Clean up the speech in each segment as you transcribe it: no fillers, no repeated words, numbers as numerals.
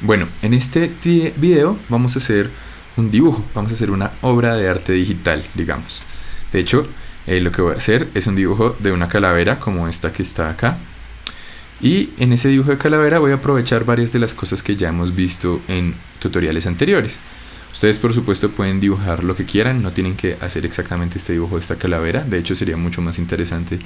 Bueno, en este video vamos a hacer un dibujo, vamos a hacer una obra de arte digital, digamos. De hecho, lo que voy a hacer es un dibujo de una calavera como esta que está acá. Y en ese dibujo de calavera voy a aprovechar varias de las cosas que ya hemos visto en tutoriales anteriores. Ustedes por supuesto pueden dibujar lo que quieran, no tienen que hacer exactamente este dibujo de esta calavera. De hecho sería mucho más interesante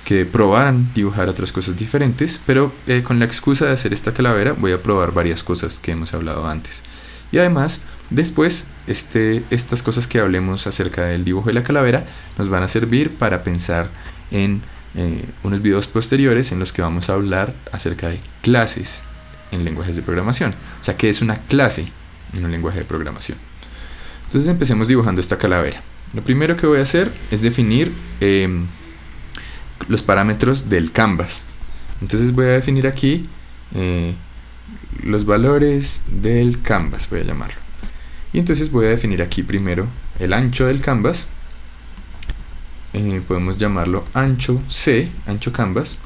que probaran dibujar otras cosas diferentes, pero con la excusa de hacer esta calavera voy a probar varias cosas que hemos hablado antes. Y además, después, estas cosas que hablemos acerca del dibujo de la calavera nos van a servir para pensar en unos videos posteriores en los que vamos a hablar acerca de clases en lenguajes de programación. O sea, ¿qué es una clase en un lenguaje de programación? Entonces empecemos dibujando esta calavera. Lo primero que voy a hacer es definir los parámetros del canvas. Entonces voy a definir aquí los valores del canvas, voy a llamarlo. Y entonces voy a definir aquí primero el ancho del canvas. Podemos llamarlo ancho C, ancho canvas.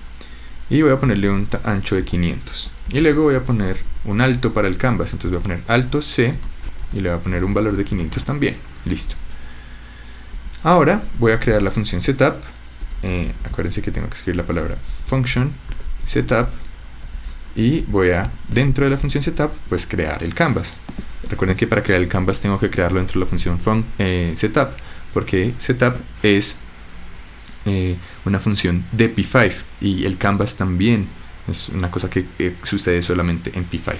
Y voy a ponerle un ancho de 500. Y luego voy a poner un alto para el canvas. Entonces voy a poner alto C y le voy a poner un valor de 500 también. Listo. Ahora voy a crear la función setup. Acuérdense que tengo que escribir la palabra function setup y voy a, dentro de la función setup, pues crear el canvas. Recuerden que para crear el canvas tengo que crearlo dentro de la función setup, porque setup es una función de P5 y el canvas también es una cosa que sucede solamente en P5.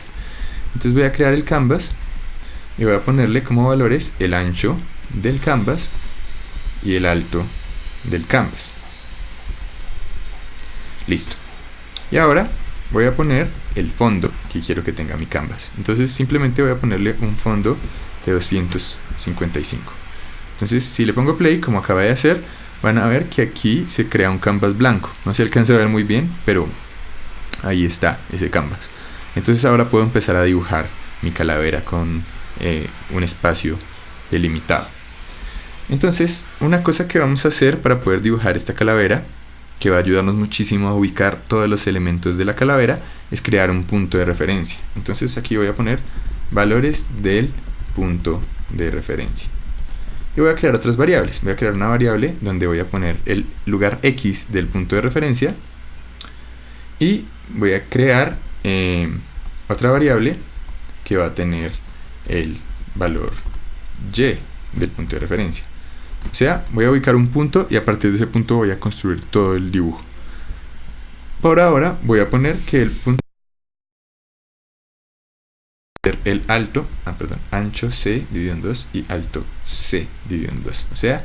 Entonces voy a crear el canvas y voy a ponerle como valores el ancho del canvas y el alto del canvas. Listo. Y ahora voy a poner el fondo que quiero que tenga mi canvas. Entonces simplemente voy a ponerle un fondo de 255. Entonces si le pongo play, como acabé de hacer, van a ver que aquí se crea un canvas blanco. No se alcanza a ver muy bien, pero ahí está ese canvas. Entonces ahora puedo empezar a dibujar mi calavera con un espacio delimitado. Entonces, una cosa que vamos a hacer para poder dibujar esta calavera, que va a ayudarnos muchísimo a ubicar todos los elementos de la calavera, es crear un punto de referencia. Entonces aquí voy a poner valores del punto de referencia. Y voy a crear otras variables. Voy a crear una variable donde voy a poner el lugar X del punto de referencia. Y voy a crear otra variable que va a tener el valor Y del punto de referencia. O sea, voy a ubicar un punto y a partir de ese punto voy a construir todo el dibujo. Por ahora voy a poner que el punto el alto, ancho C dividido en 2 y alto C dividido en 2. O sea,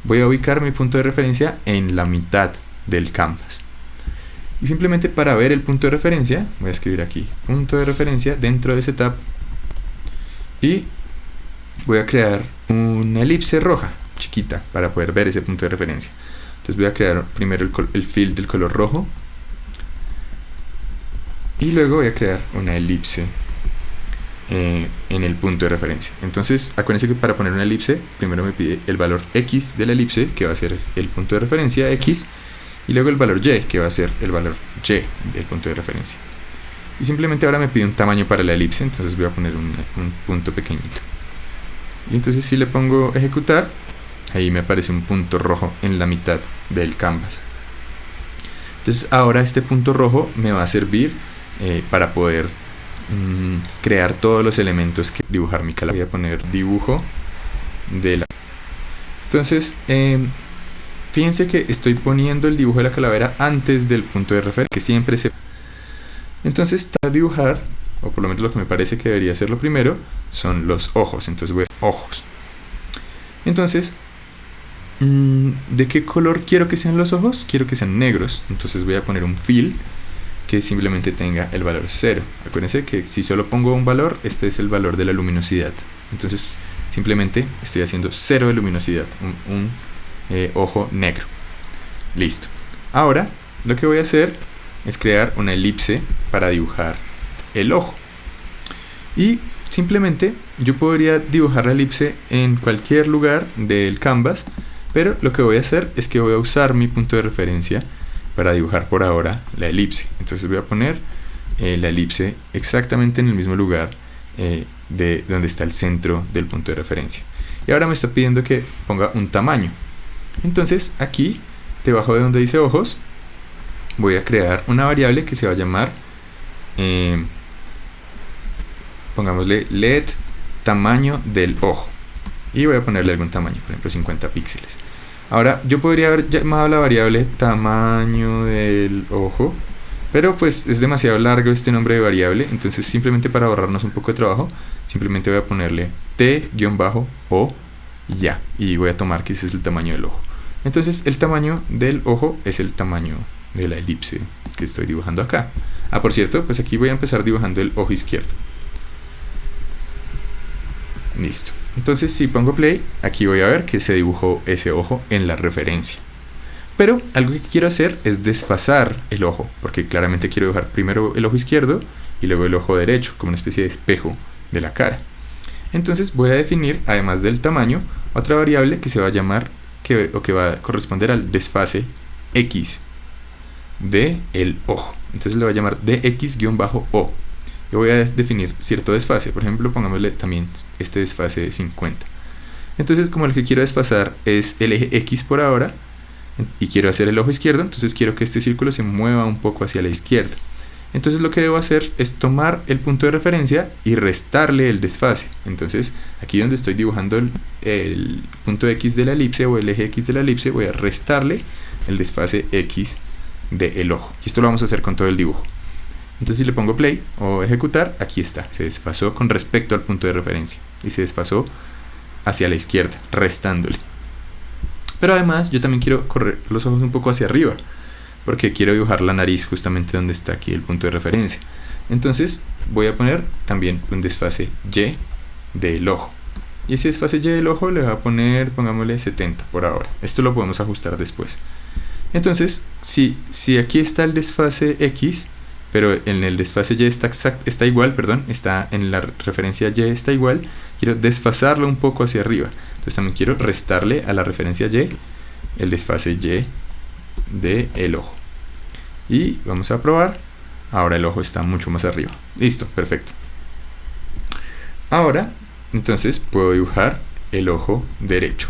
voy a ubicar mi punto de referencia en la mitad del canvas. Y simplemente para ver el punto de referencia, voy a escribir aquí punto de referencia dentro de setup y voy a crear una elipse roja chiquita para poder ver ese punto de referencia. Entonces voy a crear primero el fill del color rojo y luego voy a crear una elipse en el punto de referencia. Entonces acuérdense que para poner una elipse primero me pide el valor X de la elipse, que va a ser el punto de referencia X, y luego el valor Y, que va a ser el valor Y del punto de referencia. Y simplemente ahora me pide un tamaño para la elipse, entonces voy a poner un punto pequeñito. Y entonces si le pongo ejecutar, ahí me aparece un punto rojo en la mitad del canvas. Entonces ahora este punto rojo me va a servir para poder crear todos los elementos que dibujar mi calavera. Voy a poner dibujo de la... Entonces fíjense que estoy poniendo el dibujo de la calavera antes del punto de referencia, que siempre se... Entonces para dibujar, o por lo menos lo que me parece que debería ser lo primero, son los ojos. Entonces voy a hacer ojos. Entonces, ¿de qué color quiero que sean los ojos? Quiero que sean negros. Entonces voy a poner un fill que simplemente tenga el valor 0. Acuérdense que si solo pongo un valor, este es el valor de la luminosidad. Entonces simplemente estoy haciendo 0 de luminosidad, un ojo negro. Listo. Ahora lo que voy a hacer es crear una elipse para dibujar el ojo. Y simplemente yo podría dibujar la elipse en cualquier lugar del canvas, pero lo que voy a hacer es que voy a usar mi punto de referencia para dibujar por ahora la elipse. Entonces voy a poner la elipse exactamente en el mismo lugar de donde está el centro del punto de referencia. Y ahora me está pidiendo que ponga un tamaño. Entonces aquí, debajo de donde dice ojos, voy a crear una variable que se va a llamar, pongámosle LED tamaño del ojo. Y voy a ponerle algún tamaño, por ejemplo 50 píxeles. Ahora yo podría haber llamado la variable tamaño del ojo, pero pues es demasiado largo este nombre de variable, entonces simplemente para ahorrarnos un poco de trabajo, simplemente voy a ponerle t-o ya, y voy a tomar que ese es el tamaño del ojo. Entonces el tamaño del ojo es el tamaño de la elipse que estoy dibujando acá. Por cierto, pues aquí voy a empezar dibujando el ojo izquierdo. Listo. Entonces si pongo play, aquí voy a ver que se dibujó ese ojo en la referencia. Pero algo que quiero hacer es desfasar el ojo, porque claramente quiero dibujar primero el ojo izquierdo y luego el ojo derecho, como una especie de espejo de la cara. Entonces voy a definir, además del tamaño, otra variable que se va a llamar, que va a corresponder al desfase x de el ojo. Entonces le voy a llamar dx-o. Yo voy a definir cierto desfase, por ejemplo, pongámosle también este desfase de 50. Entonces, como lo que quiero desfasar es el eje x por ahora, y quiero hacer el ojo izquierdo, entonces quiero que este círculo se mueva un poco hacia la izquierda. Entonces lo que debo hacer es tomar el punto de referencia y restarle el desfase. Entonces aquí donde estoy dibujando el punto x de la elipse o el eje x de la elipse, voy a restarle el desfase x del ojo. Y esto lo vamos a hacer con todo el dibujo. Entonces si le pongo play o ejecutar, aquí está, se desfasó con respecto al punto de referencia y se desfasó hacia la izquierda, restándole. Pero además yo también quiero correr los ojos un poco hacia arriba, porque quiero dibujar la nariz justamente donde está aquí el punto de referencia. Entonces voy a poner también un desfase y del ojo. Y ese desfase y del ojo le voy a poner, pongámosle 70 por ahora. Esto lo podemos ajustar después. Entonces, si aquí está el desfase x, pero en el desfase y está igual, está en la referencia y está igual, quiero desfasarlo un poco hacia arriba. Entonces también quiero restarle a la referencia y el desfase y de el ojo. Y vamos a probar. Ahora el ojo está mucho más arriba. Listo, perfecto. Ahora, entonces puedo dibujar el ojo derecho.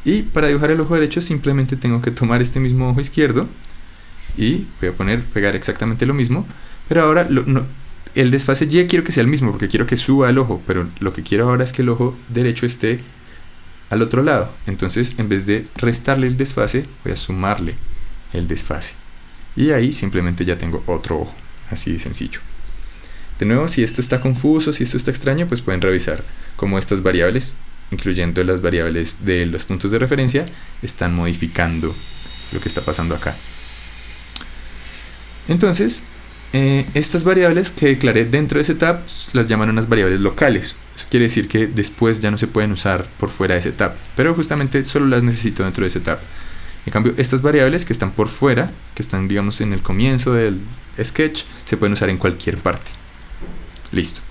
Y para dibujar el ojo derecho simplemente tengo que tomar este mismo ojo izquierdo y voy a pegar exactamente lo mismo, pero ahora el desfase y quiero que sea el mismo porque quiero que suba el ojo, pero lo que quiero ahora es que el ojo derecho esté al otro lado. Entonces en vez de restarle el desfase, voy a sumarle el desfase y ahí simplemente ya tengo otro ojo, así de sencillo. De nuevo, si esto está confuso, si esto está extraño, pues pueden revisar cómo estas variables, incluyendo las variables de los puntos de referencia, están modificando lo que está pasando acá. Entonces, estas variables que declaré dentro de setup las llaman unas variables locales. Eso quiere decir que después ya no se pueden usar por fuera de setup, pero justamente solo las necesito dentro de setup. En cambio, estas variables que están por fuera, que están digamos en el comienzo del sketch, se pueden usar en cualquier parte. Listo.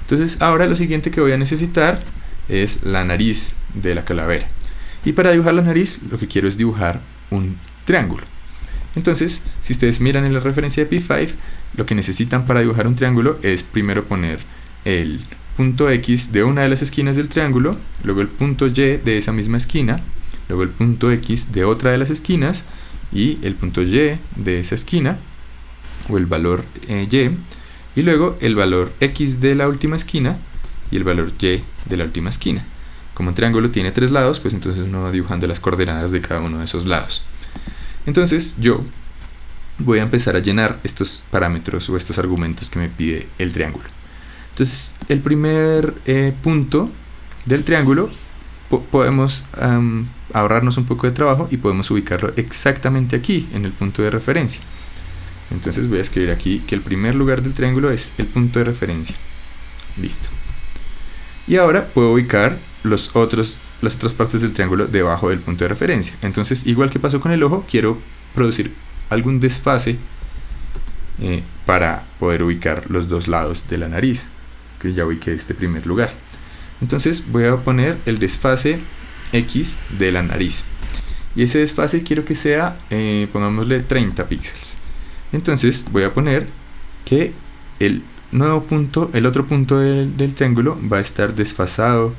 Entonces ahora lo siguiente que voy a necesitar es la nariz de la calavera. Y para dibujar la nariz lo que quiero es dibujar un triángulo. Entonces, si ustedes miran en la referencia de P5, lo que necesitan para dibujar un triángulo es primero poner el punto X de una de las esquinas del triángulo, luego el punto Y de esa misma esquina, luego el punto X de otra de las esquinas y el punto Y de esa esquina, o el valor y luego el valor X de la última esquina y el valor Y de la última esquina. Como un triángulo tiene 3 lados, pues entonces uno va dibujando las coordenadas de cada uno de esos lados. Entonces yo voy a empezar a llenar estos parámetros o estos argumentos que me pide el triángulo. Entonces el primer punto del triángulo podemos ahorrarnos un poco de trabajo y podemos ubicarlo exactamente aquí en el punto de referencia. Entonces voy a escribir aquí que el primer lugar del triángulo es el punto de referencia. Listo. Y ahora puedo ubicar las otras partes del triángulo debajo del punto de referencia. Entonces, igual que pasó con el ojo, quiero producir algún desfase para poder ubicar los dos lados de la nariz, que ya ubiqué este primer lugar. Entonces voy a poner el desfase X de la nariz. Y ese desfase quiero que sea, pongámosle 30 píxeles. Entonces voy a poner que el nuevo punto, el otro punto del triángulo va a estar desfasado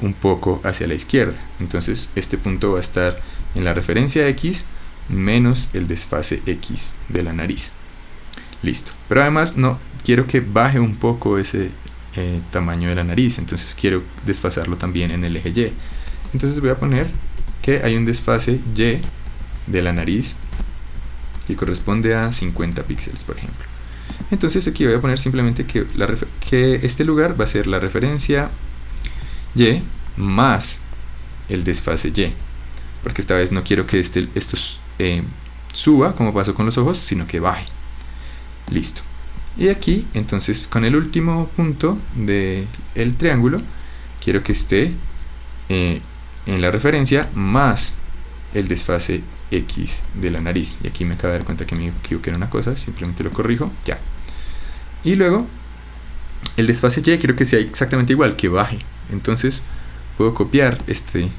un poco hacia la izquierda. Entonces este punto va a estar en la referencia X menos el desfase X de la nariz. Listo. Pero además no quiero que baje un poco ese tamaño de la nariz, entonces quiero desfasarlo también en el eje Y. Entonces voy a poner que hay un desfase Y de la nariz que corresponde a 50 píxeles, por ejemplo. Entonces aquí voy a poner simplemente que este lugar va a ser la referencia Y más el desfase Y, porque esta vez no quiero que esto suba como pasó con los ojos, sino que baje. Listo. Y aquí entonces con el último punto del triángulo quiero que esté en la referencia más el desfase X de la nariz. Y aquí me acabo de dar cuenta que me equivoqué en una cosa, simplemente lo corrijo, ya. Y luego el desfase Y quiero que sea exactamente igual, que baje. Entonces puedo copiar este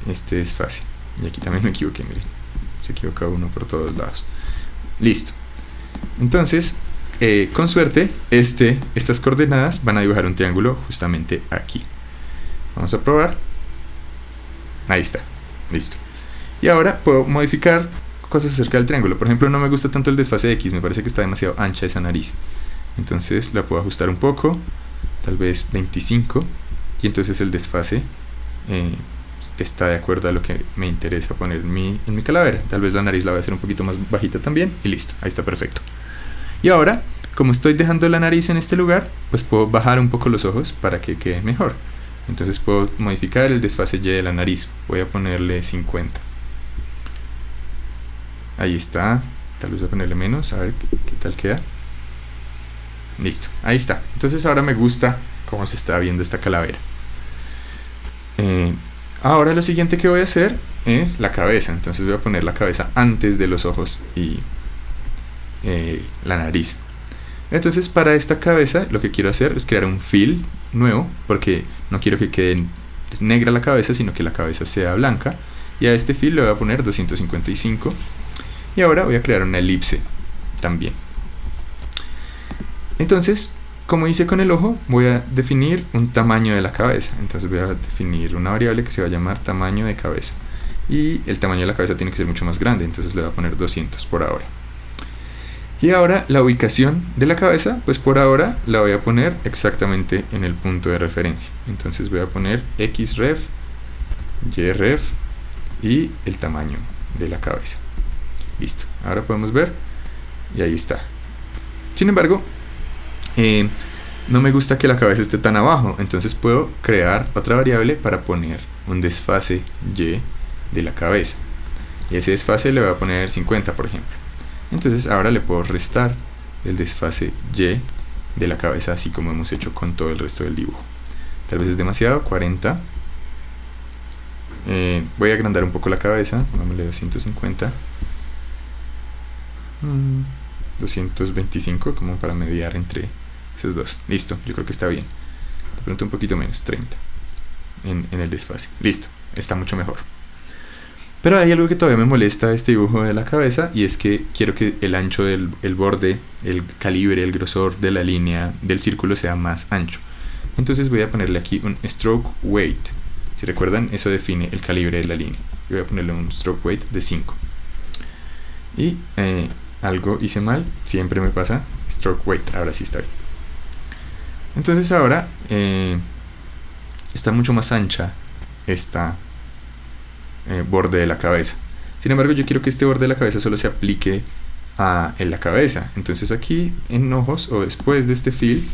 desfase. Y aquí también me equivoqué, miren. Se equivoca uno por todos lados. Listo. Entonces, con suerte, estas coordenadas van a dibujar un triángulo justamente aquí. Vamos a probar. Ahí está. Listo. Y ahora puedo modificar cosas acerca del triángulo. Por ejemplo, no me gusta tanto el desfase X. Me parece que está demasiado ancha esa nariz. Entonces la puedo ajustar un poco. Tal vez 25. Y entonces el desfase está de acuerdo a lo que me interesa poner en mi calavera. Tal vez la nariz la voy a hacer un poquito más bajita también. Y listo. Ahí está perfecto. Y ahora, como estoy dejando la nariz en este lugar, pues puedo bajar un poco los ojos para que quede mejor. Entonces puedo modificar el desfase Y de la nariz. Voy a ponerle 50. Ahí está. Tal vez voy a ponerle menos. A ver qué tal queda. Listo. Ahí está. Entonces ahora me gusta cómo se está viendo esta calavera. Ahora lo siguiente que voy a hacer es la cabeza. Entonces voy a poner la cabeza antes de los ojos y la nariz. Entonces para esta cabeza lo que quiero hacer es crear un fill nuevo, porque no quiero que quede negra la cabeza, sino que la cabeza sea blanca. Y a este fill le voy a poner 255. Y ahora voy a crear una elipse también. Entonces, como hice con el ojo, voy a definir un tamaño de la cabeza. Entonces voy a definir una variable que se va a llamar tamaño de cabeza. Y el tamaño de la cabeza tiene que ser mucho más grande, entonces le voy a poner 200 por ahora. Y ahora la ubicación de la cabeza, pues por ahora la voy a poner exactamente en el punto de referencia. Entonces voy a poner xref, yref y el tamaño de la cabeza. Listo, ahora podemos ver y ahí está. Sin embargo, no me gusta que la cabeza esté tan abajo, entonces puedo crear otra variable para poner un desfase Y de la cabeza. Y ese desfase le voy a poner 50, por ejemplo. Entonces ahora le puedo restar el desfase Y de la cabeza, así como hemos hecho con todo el resto del dibujo. Tal vez es demasiado, 40. Voy a agrandar un poco la cabeza, pongámosle 250. 225 como para mediar entre esos dos. Listo, yo creo que está bien. De pronto un poquito menos, 30 en el desfase. Listo, está mucho mejor. Pero hay algo que todavía me molesta de este dibujo de la cabeza, y es que quiero que el ancho del borde, el calibre, el grosor de la línea del círculo sea más ancho. Entonces voy a ponerle aquí un stroke weight. Si recuerdan, eso define el calibre de la línea. Voy a ponerle un stroke weight de 5. Y algo hice mal, siempre me pasa. Stroke weight, ahora sí está bien. Entonces ahora está mucho más ancha esta borde de la cabeza. Sin embargo, yo quiero que este borde de la cabeza solo se aplique en la cabeza. Entonces aquí en ojos, o después de este fill,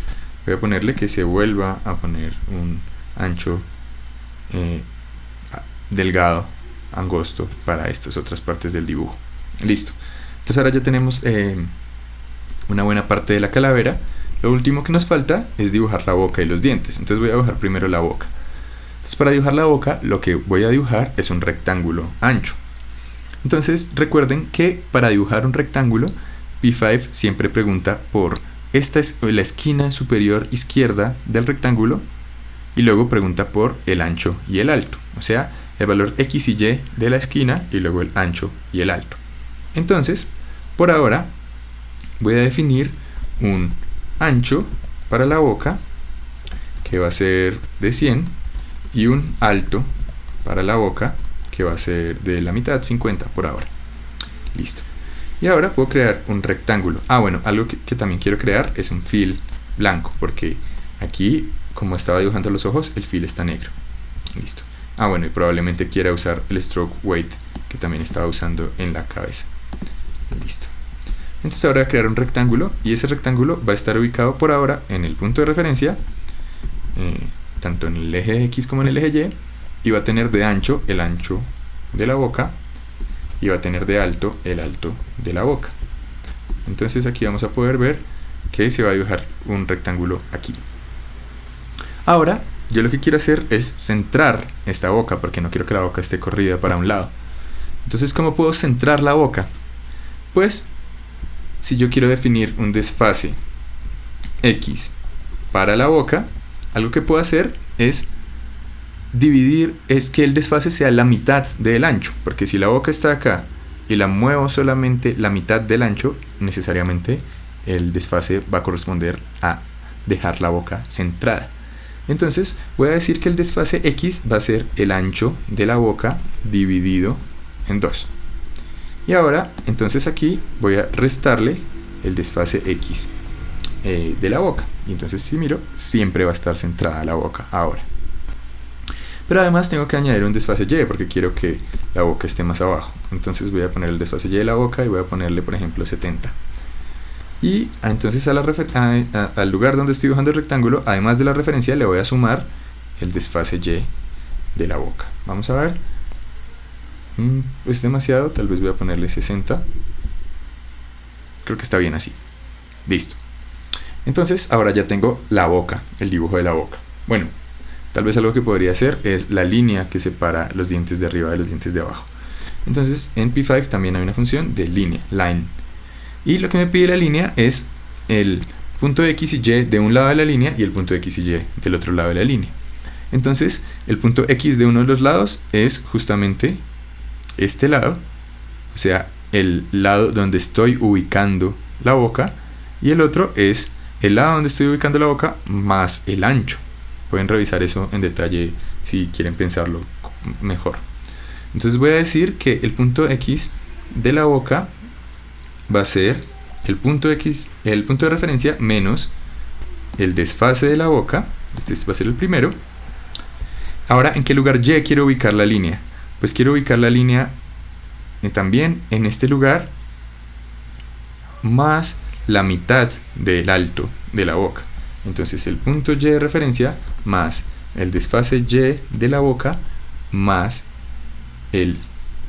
voy a ponerle que se vuelva a poner un ancho delgado, angosto, para estas otras partes del dibujo. Listo. Entonces ahora ya tenemos una buena parte de la calavera. Lo último que nos falta es dibujar la boca y los dientes. Entonces voy a dibujar primero la boca. Entonces para dibujar la boca, lo que voy a dibujar es un rectángulo ancho. Entonces recuerden que para dibujar un rectángulo, P5 siempre pregunta por esta es la esquina superior izquierda del rectángulo, y luego pregunta por el ancho y el alto. O sea, el valor X y Y de la esquina y luego el ancho y el alto. Entonces, por ahora, voy a definir un ancho para la boca, que va a ser de 100, y un alto para la boca, que va a ser de la mitad, 50 por ahora. Listo. Y ahora puedo crear un rectángulo. Bueno, algo que también quiero crear es un fill blanco, porque aquí, como estaba dibujando los ojos, el fill está negro. Listo. Bueno, y probablemente quiera usar el stroke weight que también estaba usando en la cabeza. Listo. Entonces ahora voy a crear un rectángulo, y ese rectángulo va a estar ubicado por ahora en el punto de referencia, tanto en el eje X como en el eje Y, y va a tener de ancho el ancho de la boca, y va a tener de alto el alto de la boca. Entonces aquí vamos a poder ver que se va a dibujar un rectángulo aquí. Ahora yo lo que quiero hacer es centrar esta boca, porque no quiero que la boca esté corrida para un lado. Entonces, ¿cómo puedo centrar la boca? Pues, si yo quiero definir un desfase X para la boca, algo que puedo hacer es dividir, es que el desfase sea la mitad del ancho, porque si la boca está acá y la muevo solamente la mitad del ancho, necesariamente el desfase va a corresponder a dejar la boca centrada. Entonces voy a decir que el desfase X va a ser el ancho de la boca dividido en 2. Y ahora, entonces aquí voy a restarle el desfase X de la boca. Y entonces si miro, siempre va a estar centrada la boca ahora. Pero además tengo que añadir un desfase Y, porque quiero que la boca esté más abajo. Entonces voy a poner el desfase Y de la boca y voy a ponerle, por ejemplo, 70. Y entonces al lugar donde estoy dibujando el rectángulo, además de la referencia, le voy a sumar el desfase Y de la boca. Vamos a ver. Es demasiado, tal vez voy a ponerle 60. Creo que está bien así. Listo. Entonces ahora ya tengo la boca, el dibujo de la boca. Bueno, tal vez algo que podría hacer es la línea que separa los dientes de arriba de los dientes de abajo. Entonces en P5 también hay una función de línea, line. Y lo que me pide la línea es el punto X y Y de un lado de la línea y el punto X y Y del otro lado de la línea. Entonces el punto X de uno de los lados es justamente este lado, o sea, el lado donde estoy ubicando la boca, y el otro es el lado donde estoy ubicando la boca más el ancho. Pueden revisar eso en detalle si quieren pensarlo mejor. Entonces voy a decir que el punto X de la boca va a ser el punto X, el punto de referencia menos el desfase de la boca. Este va a ser el primero. Ahora, ¿en qué lugar Y quiero ubicar la línea? Pues quiero ubicar la línea también en este lugar más la mitad del alto de la boca. Entonces el punto Y de referencia más el desfase Y de la boca más el,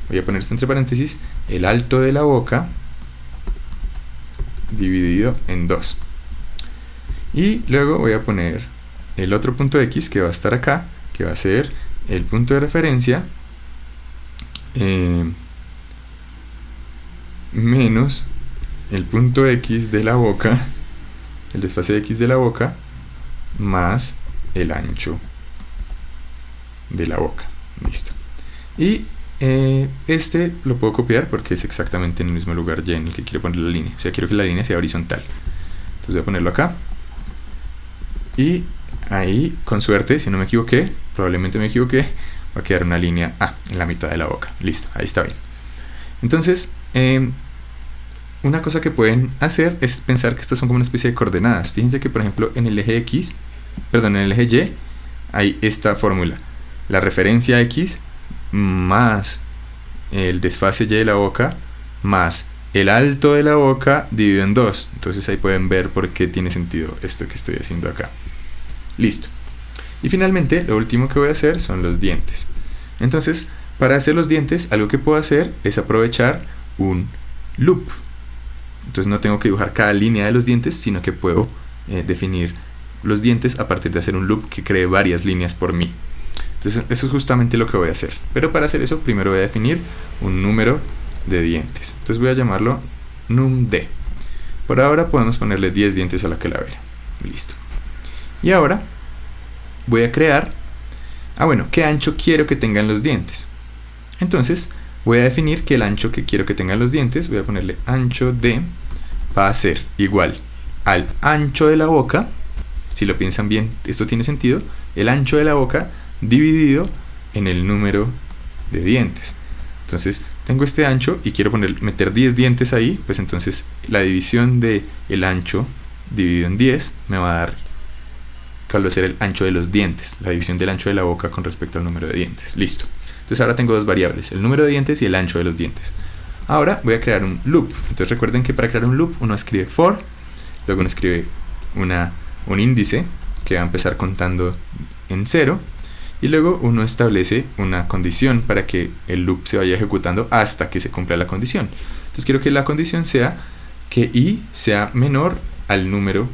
voy a poner esto entre paréntesis, el alto de la boca dividido en 2. Y luego voy a poner el otro punto X que va a estar acá, que va a ser el punto de referencia menos el punto X de la boca, el desfase X de la boca, más el ancho de la boca. Listo. Y este lo puedo copiar porque es exactamente en el mismo lugar Y en el que quiero poner la línea. O sea, quiero que la línea sea horizontal. Entonces voy a ponerlo acá. Y ahí, con suerte, si no me equivoqué, probablemente me equivoqué, va a quedar una línea en la mitad de la boca. Listo, ahí está bien. Entonces, una cosa que pueden hacer es pensar que estas son como una especie de coordenadas. Fíjense que, por ejemplo, en el eje X, perdón, en el eje Y, hay esta fórmula. La referencia X más el desfase Y de la boca más el alto de la boca dividido en 2. Entonces ahí pueden ver por qué tiene sentido esto que estoy haciendo acá. Listo. Y finalmente, lo último que voy a hacer son los dientes. Entonces, para hacer los dientes, algo que puedo hacer es aprovechar un loop. Entonces no tengo que dibujar cada línea de los dientes, sino que puedo definir los dientes a partir de hacer un loop que cree varias líneas por mí. Entonces eso es justamente lo que voy a hacer. Pero para hacer eso, primero voy a definir un número de dientes. Entonces voy a llamarlo numD. Por ahora podemos ponerle 10 dientes a la calavera. Listo. Y ahora voy a crear, ¿qué ancho quiero que tengan los dientes? Entonces voy a definir que el ancho que quiero que tengan los dientes, voy a ponerle ancho de, va a ser igual al ancho de la boca. Si lo piensan bien, esto tiene sentido. El ancho de la boca dividido en el número de dientes. Entonces tengo este ancho y quiero meter 10 dientes ahí, pues entonces la división de el ancho dividido en 10 me va a dar cuál va a ser el ancho de los dientes, la división del ancho de la boca con respecto al número de dientes. Listo. Entonces ahora tengo dos variables, el número de dientes y el ancho de los dientes. Ahora voy a crear un loop. Entonces recuerden que para crear un loop uno escribe for, luego uno escribe un índice que va a empezar contando en 0 y luego uno establece una condición para que el loop se vaya ejecutando hasta que se cumpla la condición. Entonces quiero que la condición sea que i sea menor al número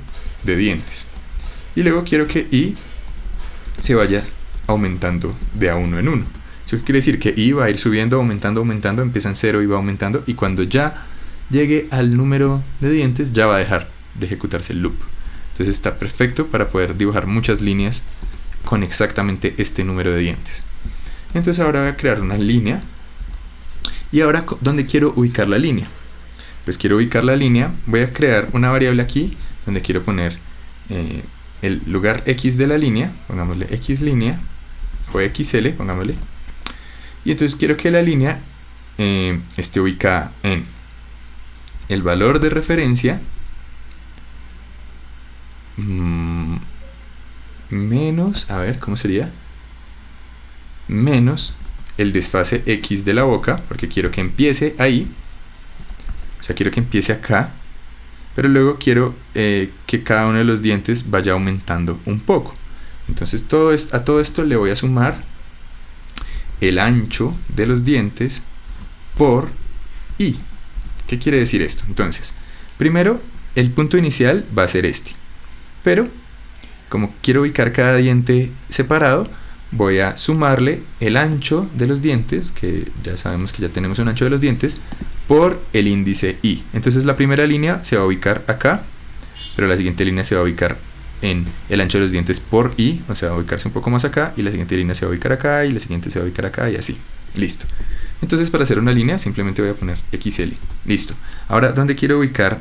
de dientes y luego quiero que i se vaya aumentando de a uno en uno. Eso quiere decir que i va a ir subiendo, aumentando, empieza en 0 y va aumentando, y cuando ya llegue al número de dientes ya va a dejar de ejecutarse el loop. Entonces está perfecto para poder dibujar muchas líneas con exactamente este número de dientes. Entonces ahora voy a crear una línea. Y ahora, ¿dónde quiero ubicar la línea? Pues quiero ubicar la línea, voy a crear una variable aquí donde quiero poner el lugar x de la línea, pongámosle x línea o xl, pongámosle. Y entonces quiero que la línea esté ubicada en el valor de referencia menos, a ver, ¿cómo sería? Menos el desfase x de la boca, porque quiero que empiece ahí, o sea, quiero que empiece acá, pero luego quiero que cada uno de los dientes vaya aumentando un poco. Entonces a todo esto le voy a sumar el ancho de los dientes por i. ¿Qué quiere decir esto? Entonces, primero, el punto inicial va a ser este, pero como quiero ubicar cada diente separado, voy a sumarle el ancho de los dientes, que ya sabemos que ya tenemos un ancho de los dientes, por el índice i. Entonces la primera línea se va a ubicar acá, pero la siguiente línea se va a ubicar en el ancho de los dientes por i, o sea, va a ubicarse un poco más acá, y la siguiente línea se va a ubicar acá, y la siguiente se va a ubicar acá, y así. Listo. Entonces para hacer una línea simplemente voy a poner xl. Listo. Ahora, ¿dónde quiero ubicar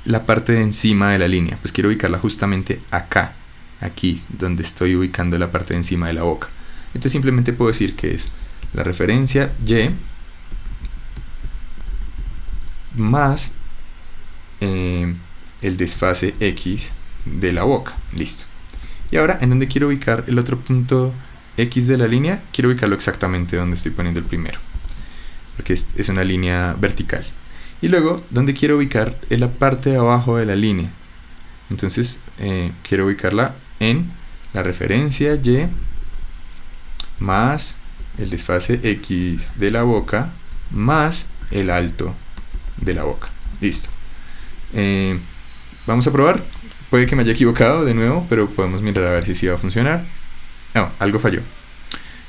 la parte de encima de la línea? Pues quiero ubicarla justamente acá, aquí, donde estoy ubicando la parte de encima de la boca. Entonces simplemente puedo decir que es la referencia y más el desfase x de la boca. Listo. Y ahora, ¿en dónde quiero ubicar el otro punto x de la línea? Quiero ubicarlo exactamente donde estoy poniendo el primero, porque es una línea vertical. Y luego, ¿dónde quiero ubicar? En la parte de abajo de la línea. Entonces quiero ubicarla en la referencia y más el desfase x de la boca más el alto de la boca. Listo. Vamos a probar. Puede que me haya equivocado de nuevo, pero podemos mirar a ver si sí va a funcionar. No, algo falló.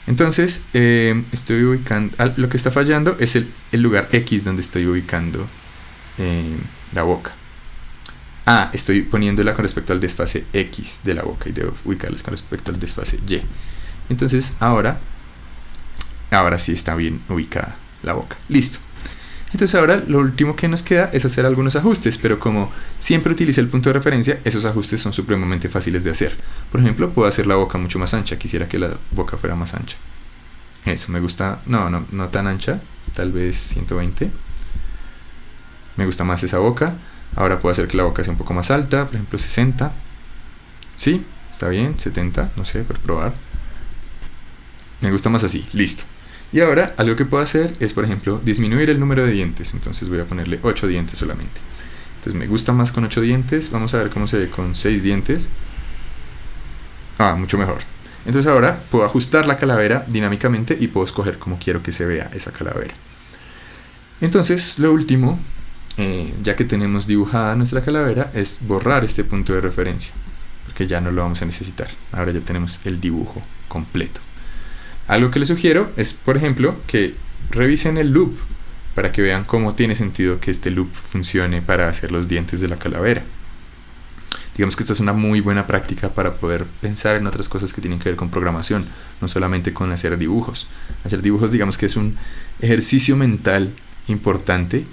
Entonces estoy ubicando, lo que está fallando es el lugar x donde estoy ubicando la boca. Estoy poniéndola con respecto al desfase x de la boca y debo ubicarlas con respecto al desfase y. Entonces ahora sí está bien ubicada la boca. Listo. Entonces ahora lo último que nos queda es hacer algunos ajustes, pero como siempre utilicé el punto de referencia, esos ajustes son supremamente fáciles de hacer. Por ejemplo, puedo hacer la boca mucho más ancha, quisiera que la boca fuera más ancha. Eso, me gusta, no tan ancha, tal vez 120. Me gusta más esa boca. Ahora puedo hacer que la boca sea un poco más alta, por ejemplo 60. Sí, está bien, 70, no sé, por probar. Me gusta más así, listo. Y ahora algo que puedo hacer es, por ejemplo, disminuir el número de dientes. Entonces voy a ponerle 8 dientes solamente. Entonces me gusta más con 8 dientes. Vamos a ver cómo se ve con 6 dientes. Mucho mejor. Entonces ahora puedo ajustar la calavera dinámicamente y puedo escoger cómo quiero que se vea esa calavera. Entonces lo último, ya que tenemos dibujada nuestra calavera, es borrar este punto de referencia, porque ya no lo vamos a necesitar. Ahora ya tenemos el dibujo completo. Algo que les sugiero es, por ejemplo, que revisen el loop para que vean cómo tiene sentido que este loop funcione para hacer los dientes de la calavera. Digamos que esta es una muy buena práctica para poder pensar en otras cosas que tienen que ver con programación, no solamente con hacer dibujos. Hacer dibujos, digamos que es un ejercicio mental importante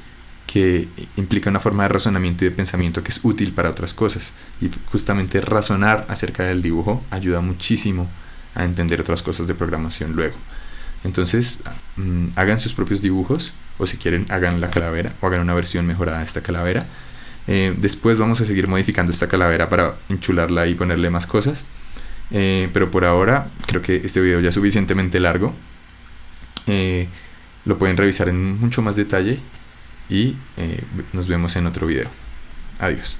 que implica una forma de razonamiento y de pensamiento que es útil para otras cosas. Y justamente razonar acerca del dibujo ayuda muchísimo a entender otras cosas de programación luego. Entonces, hagan sus propios dibujos, o si quieren, hagan la calavera o hagan una versión mejorada de esta calavera. Después vamos a seguir modificando esta calavera para enchularla y ponerle más cosas. Pero por ahora, creo que este video ya es suficientemente largo. Lo pueden revisar en mucho más detalle y nos vemos en otro video. Adiós.